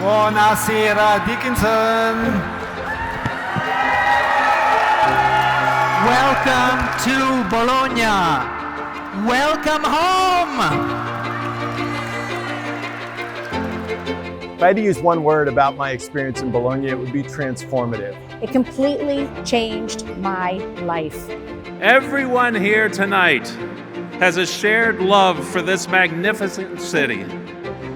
Buonasera, Dickinson. Welcome to Bologna. Welcome home. If I had to use one word about my experience in Bologna, it would be transformative. It completely changed my life. Everyone here tonight has a shared love for this magnificent city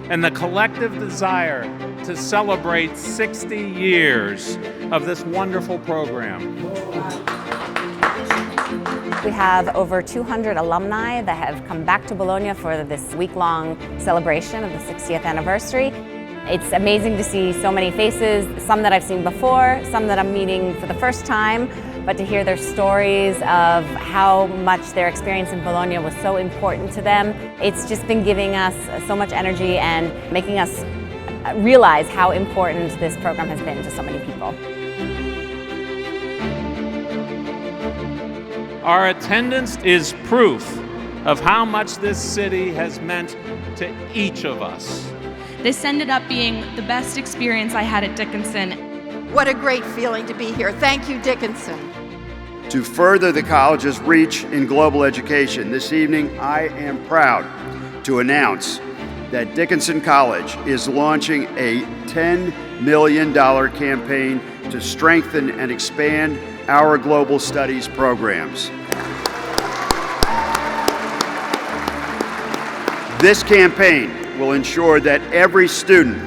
and the collective desire to celebrate 60 years of this wonderful program. We have over 200 alumni that have come back to Bologna for this week-long celebration of the 60th anniversary. It's amazing to see so many faces, some that I've seen before, some that I'm meeting for the first time, but to hear their stories of how much their experience in Bologna was so important to them. It's just been giving us so much energy and making us realize how important this program has been to so many people. Our attendance is proof of how much this city has meant to each of us. This ended up being the best experience I had at Dickinson. What a great feeling to be here. Thank you, Dickinson. To further the college's reach in global education, this evening I am proud to announce that Dickinson College is launching a $10 million campaign to strengthen and expand our global studies programs. This campaign will ensure that every student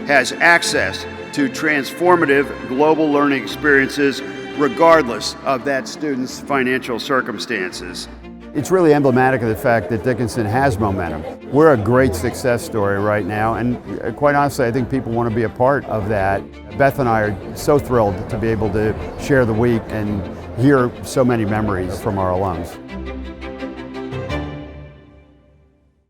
has access to transformative global learning experiences regardless of that student's financial circumstances. It's really emblematic of the fact that Dickinson has momentum. We're a great success story right now, and quite honestly, I think people want to be a part of that. Beth and I are so thrilled to be able to share the week and hear so many memories from our alums.